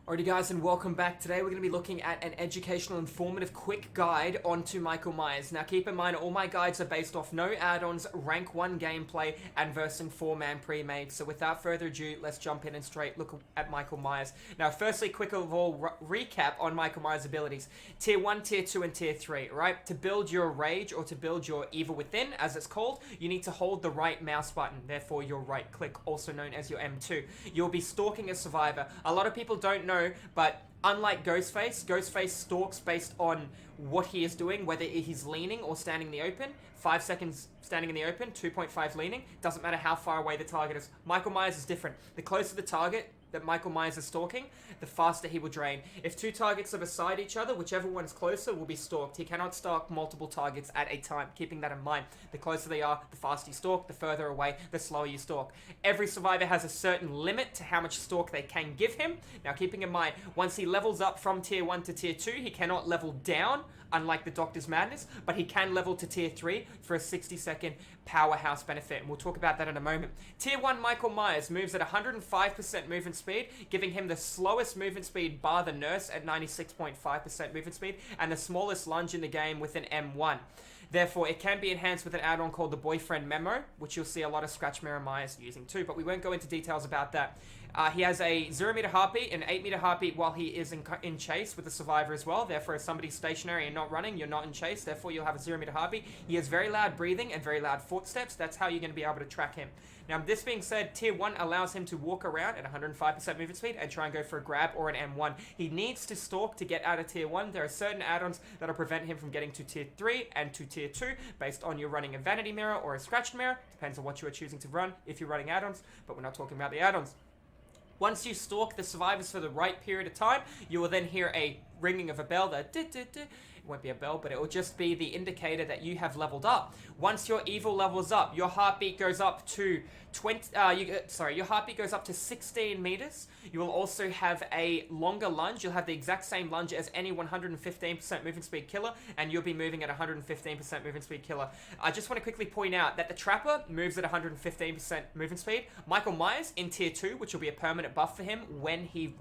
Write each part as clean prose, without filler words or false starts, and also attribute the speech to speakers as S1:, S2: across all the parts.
S1: Alrighty guys, and welcome back. Today we're going to be looking at an educational, informative, quick guide onto Michael Myers. Now keep in mind, all my guides are based off no add-ons, rank 1 gameplay, and versing 4-man pre-made. So without further ado, let's jump in and straight look at Michael Myers. Now firstly, quick of all, recap on Michael Myers' abilities. Tier 1, Tier 2, and Tier 3, right? To build your rage, or to build your evil within, as it's called, you need to hold the right mouse button, therefore your right click, also known as your M2. You'll be stalking a survivor. A lot of people don't know, but unlike Ghostface stalks based on what he is doing, whether he's leaning or standing in the open. 5 seconds standing in the open, 2.5 leaning. Doesn't matter how far away the target is. Michael Myers is different. The closer the target that Michael Myers is stalking, the faster he will drain. If two targets are beside each other, whichever one is closer will be stalked. He cannot stalk multiple targets at a time, keeping that in mind. The closer they are, the faster you stalk. The further away, the slower you stalk. Every survivor has a certain limit to how much stalk they can give him. Now, keeping in mind, once he levels up from Tier 1 to Tier 2, he cannot level down, unlike the Doctor's Madness, but he can level to Tier 3 for a 60-second powerhouse benefit, and we'll talk about that in a moment. Tier 1 Michael Myers moves at 105% movement speed, giving him the slowest movement speed bar the Nurse at 96.5% movement speed, and the smallest lunge in the game with an M1. Therefore, it can be enhanced with an add-on called the Boyfriend Memo, which you'll see a lot of Scratch Mirror Myers using too, but we won't go into details about that. He has a 0-meter heartbeat and 8-meter heartbeat while he is in chase with the survivor as well. Therefore, if somebody's stationary and not running, you're not in chase. Therefore, you'll have a 0-meter heartbeat. He has very loud breathing and very loud footsteps. That's how you're going to be able to track him. Now, this being said, Tier 1 allows him to walk around at 105% movement speed and try and go for a grab or an M1. He needs to stalk to get out of Tier 1. There are certain add-ons that'll prevent him from getting to Tier 3 and to Tier 2 based on you running a Vanity Mirror or a Scratched Mirror. Depends on what you are choosing to run if you're running add-ons, but we're not talking about the add-ons. Once you stalk the survivors for the right period of time, you will then hear a ringing of a bell. It won't be a bell, but it will just be the indicator that you have leveled up. Once your evil levels up, your heartbeat goes up to your heartbeat goes up to 16 meters. You will also have a longer lunge. You'll have the exact same lunge as any 115% movement speed killer, and you'll be moving at 115% movement speed killer. I just want to quickly point out that the Trapper moves at 115% movement speed. Michael Myers in Tier 2, which will be a permanent buff for him when he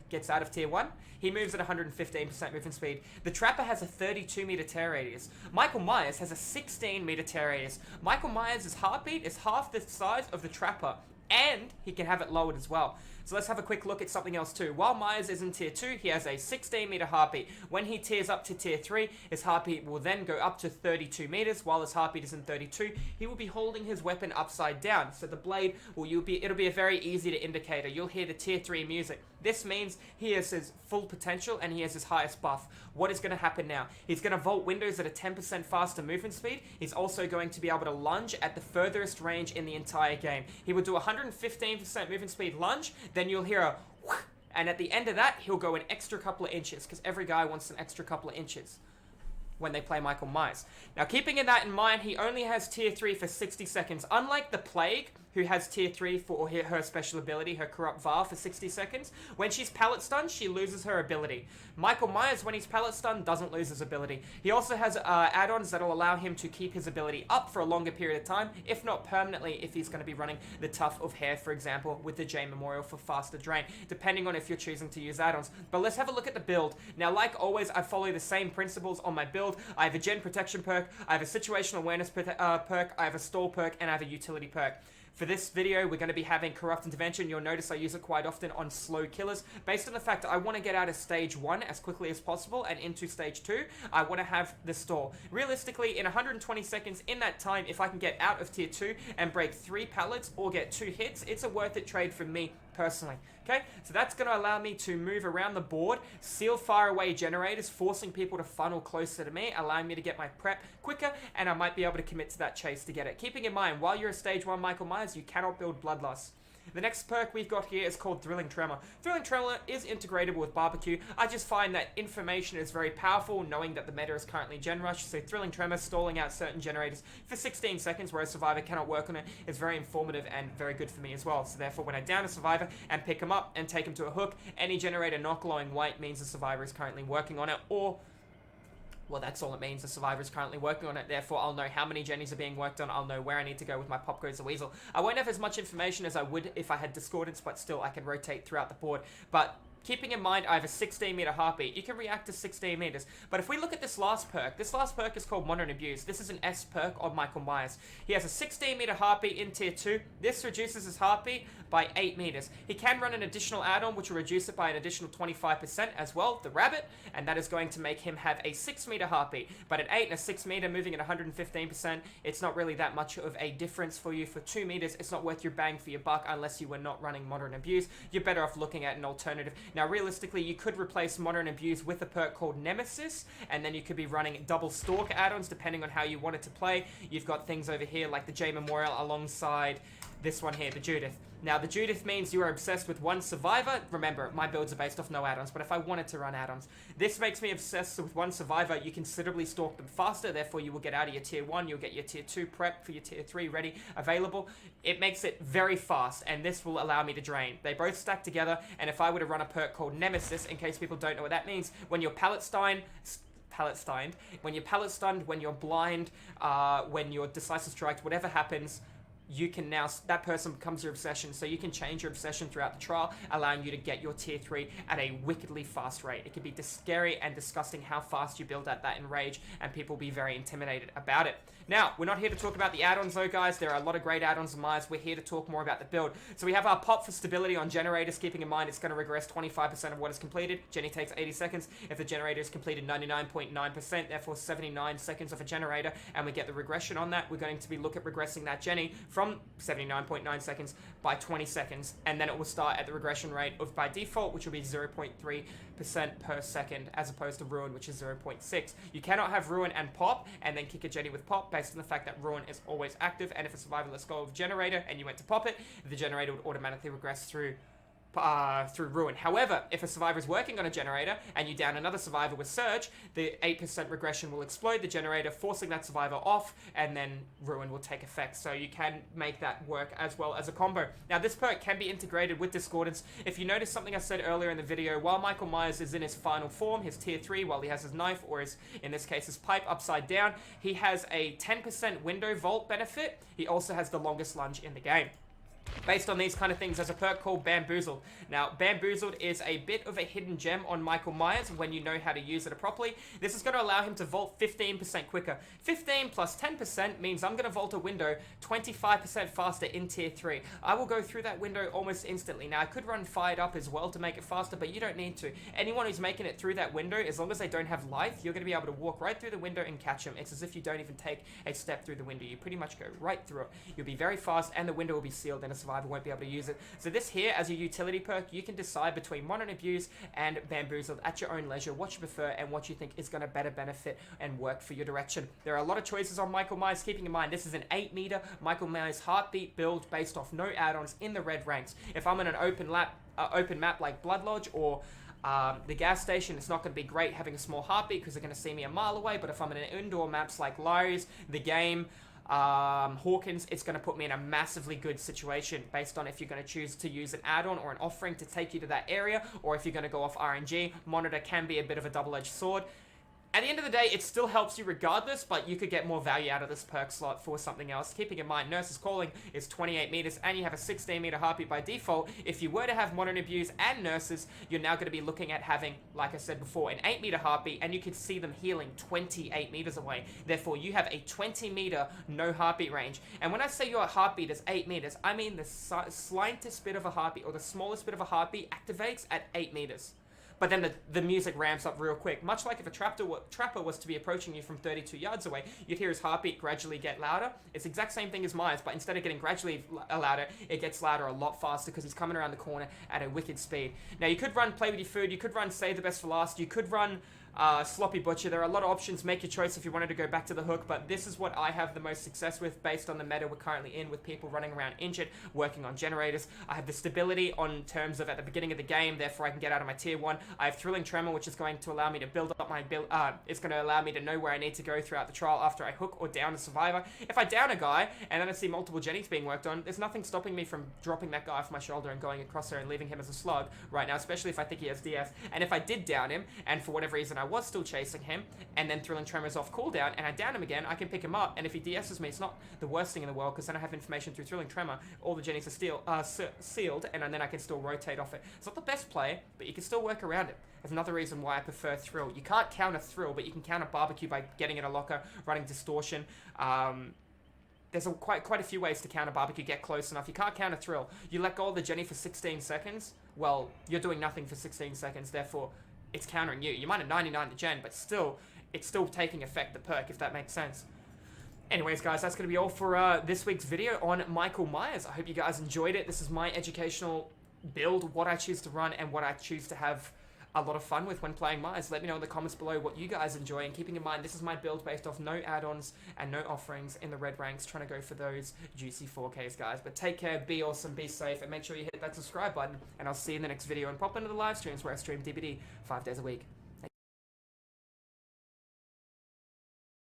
S1: gets out of Tier 1, he moves at 115% movement speed. The Trapper has a 32-meter tear radius. Michael Myers has a 16-meter tear radius. Michael Myers' heartbeat is half the size of the Trapper, and he can have it lowered as well. So let's have a quick look at something else too. While Myers is in Tier 2, he has a 16-meter heartbeat. When he tears up to Tier 3, his heartbeat will then go up to 32 meters. While his heartbeat is in 32, he will be holding his weapon upside down. So the blade, it'll be a very easy to indicator. You'll hear the Tier 3 music. This means he has his full potential and he has his highest buff. What is going to happen now? He's going to vault windows at a 10% faster movement speed. He's also going to be able to lunge at the furthest range in the entire game. He will do 115% movement speed lunge, then you'll hear a whoosh, and at the end of that, he'll go an extra couple of inches, because every guy wants an extra couple of inches when they play Michael Myers. Now, keeping that in mind, he only has Tier 3 for 60 seconds. Unlike the Plague, who has Tier 3 for her special ability, her Corrupt Var, for 60 seconds. When she's pallet stunned, she loses her ability. Michael Myers, when he's pallet stunned, doesn't lose his ability. He also has add-ons that'll allow him to keep his ability up for a longer period of time, if not permanently, if he's going to be running the Tuft of Hair, for example, with the J Memorial for faster drain, depending on if you're choosing to use add-ons. But let's have a look at the build. Now, like always, I follow the same principles on my build. I have a Gen Protection perk, I have a Situational Awareness perk, I have a Stall perk, and I have a Utility perk. For this video, we're going to be having Corrupt Intervention. You'll notice I use it quite often on slow killers. Based on the fact that I want to get out of Stage 1 as quickly as possible and into Stage 2, I want to have the stall. Realistically, in 120 seconds, in that time, if I can get out of Tier 2 and break 3 pallets or get 2 hits, it's a worth it trade for me personally. Okay, so that's going to allow me to move around the board, seal faraway generators, forcing people to funnel closer to me, allowing me to get my prep quicker, and I might be able to commit to that chase to get it. Keeping in mind, while you're a Stage 1 Michael Myers, you cannot build Bloodlust. The next perk we've got here is called Thrilling Tremor. Thrilling Tremor is integratable with Barbecue. I just find that information is very powerful, knowing that the meta is currently Gen Rush, so Thrilling Tremor, stalling out certain generators for 16 seconds where a survivor cannot work on it, is very informative and very good for me as well. So therefore, when I down a survivor and pick him up and take him to a hook, any generator not glowing white means the survivor is currently working on it, or well, that's all it means. The survivor is currently working on it. Therefore, I'll know how many jennies are being worked on. I'll know where I need to go with my Pop Goes the Weasel. I won't have as much information as I would if I had Discordance, but still, I can rotate throughout the board. But keeping in mind I have a 16 meter heartbeat, you can react to 16 meters. But if we look at this last perk is called Modern Abuse. This is an S perk of Michael Myers. He has a 16 meter heartbeat in tier 2. This reduces his heartbeat by 8 meters. He can run an additional add-on which will reduce it by an additional 25% as well, the Rabbit, and that is going to make him have a 6 meter heartbeat. But an 8 and a 6 meter moving at 115%, it's not really that much of a difference for you. For 2 meters, it's not worth your bang for your buck unless you were not running Modern Abuse. You're better off looking at an alternative. Now, realistically, you could replace Modern Abuse with a perk called Nemesis, and then you could be running double Stalk add-ons depending on how you want it to play. You've got things over here like the J Memorial alongside this one here, the Judith. Now, the Judith means you are obsessed with one survivor. Remember, my builds are based off no add-ons, but if I wanted to run add-ons, this makes me obsessed with one survivor. You considerably stalk them faster, therefore you will get out of your tier 1, you'll get your tier 2 prep for your tier 3 ready, available. It makes it very fast, and this will allow me to drain. They both stack together, and if I were to run a perk called Nemesis, in case people don't know what that means, when you're pallet stunned, when you're blind, when you're decisive striked, whatever happens, you can now, that person becomes your obsession, so you can change your obsession throughout the trial, allowing you to get your tier 3 at a wickedly fast rate. It can be scary and disgusting how fast you build at that in Rage, and people will be very intimidated about it. Now, we're not here to talk about the add-ons though, guys. There are a lot of great add-ons in Myers. We're here to talk more about the build. So we have our pop for stability on generators, keeping in mind it's going to regress 25% of what is completed. Jenny takes 80 seconds. If the generator is completed 99.9%, therefore 79 seconds of a generator, and we get the regression on that, we're going to be looking at regressing that Jenny from 79.9 seconds by 20 seconds, and then it will start at the regression rate of, by default, which will be 0.3% per second, as opposed to Ruin, which is 0.6. You cannot have Ruin and Pop, and then kick a Jenny with Pop, based on the fact that Ruin is always active, and if a survivor lets go of Generator, and you went to pop it, the Generator would automatically regress through Ruin. However, if a survivor is working on a generator and you down another survivor with Surge, the 8% regression will explode the generator, forcing that survivor off, and then Ruin will take effect. So you can make that work as well as a combo. Now, this perk can be integrated with Discordance. If you notice something I said earlier in the video, while Michael Myers is in his final form, his tier 3, while he has his knife, or his, in this case, his pipe upside down, he has a 10% window vault benefit. He also has the longest lunge in the game. Based on these kind of things, there's a perk called Bamboozled. Now, Bamboozled is a bit of a hidden gem on Michael Myers when you know how to use it properly. This is going to allow him to vault 15% quicker. 15 plus 10% means I'm going to vault a window 25% faster in tier 3. I will go through that window almost instantly. Now, I could run Fired Up as well to make it faster, but you don't need to. Anyone who's making it through that window, as long as they don't have life, you're going to be able to walk right through the window and catch them. It's as if you don't even take a step through the window. You pretty much go right through it. You'll be very fast, and the window will be sealed, and a survivor won't be able to use it. So this here, as your utility perk, you can decide between Modern Abuse and Bamboozled at your own leisure, what you prefer and what you think is going to better benefit and work for your direction. There are a lot of choices on Michael Myers, keeping in mind this is an 8 meter Michael Myers heartbeat build based off no add-ons in the red ranks. If I'm in an open map like Blood Lodge or the gas station, it's not going to be great having a small heartbeat because they're going to see me a mile away, but if I'm in an indoor maps like Larry's, The Game, Hawkins, it's going to put me in a massively good situation based on if you're going to choose to use an add-on or an offering to take you to that area, or if you're going to go off RNG. Monitor can be a bit of a double-edged sword. At the end of the day, it still helps you regardless, but you could get more value out of this perk slot for something else. Keeping in mind, Nurse's Calling is 28 meters, and you have a 16 meter heartbeat by default. If you were to have Modern Abuse and Nurses, you're now going to be looking at having, like I said before, an 8 meter heartbeat, and you could see them healing 28 meters away. Therefore, you have a 20 meter no heartbeat range. And when I say your heartbeat is 8 meters, I mean the slightest bit of a heartbeat, or the smallest bit of a heartbeat activates at 8 meters. But then the music ramps up real quick. Much like if a trapper was to be approaching you from 32 yards away, you'd hear his heartbeat gradually get louder. It's the exact same thing as Myers, but instead of getting gradually louder, it gets louder a lot faster because he's coming around the corner at a wicked speed. Now, you could run Play With Your Food, you could run Save the Best for Last, you could run Sloppy Butcher. There are a lot of options. Make your choice if you wanted to go back to the hook, but this is what I have the most success with based on the meta we're currently in, with people running around injured, working on generators. I have the stability on terms of at the beginning of the game, therefore I can get out of my tier 1. I have Thrilling Tremor, which is going to allow me to build up my build. It's going to allow me to know where I need to go throughout the trial after I hook or down a survivor. If I down a guy and then I see multiple Jennies being worked on, there's nothing stopping me from dropping that guy off my shoulder and going across there and leaving him as a slug right now, especially if I think he has DS. And if I did down him and for whatever reason and I was still chasing him, and then Thrilling Tremors off cooldown, and I down him again, I can pick him up, and if he DS's me, it's not the worst thing in the world, because then I have information through Thrilling Tremor, all the Jennies are sealed, and then I can still rotate off it. It's not the best play, but you can still work around it. That's another reason why I prefer Thrill. You can't counter Thrill, but you can counter Barbecue by getting it a locker, running Distortion. There's quite a few ways to counter Barbecue, get close enough. You can't counter Thrill. You let go of the Jenny for 16 seconds, well, you're doing nothing for 16 seconds, therefore it's countering you. You might have 99 the gen, but still, it's still taking effect, the perk, if that makes sense. Anyways, guys, that's going to be all for this week's video on Michael Myers. I hope you guys enjoyed it. This is my educational build, what I choose to run, and what I choose to have a lot of fun with when playing Myers. Let me know in the comments below what you guys enjoy, and keeping in mind this is my build based off no add-ons and no offerings in the red ranks, trying to go for those juicy 4Ks, guys. But take care, be awesome, be safe, and make sure you hit that subscribe button, and I'll see you in the next video, and pop into the live streams where I stream DBD 5 days a week.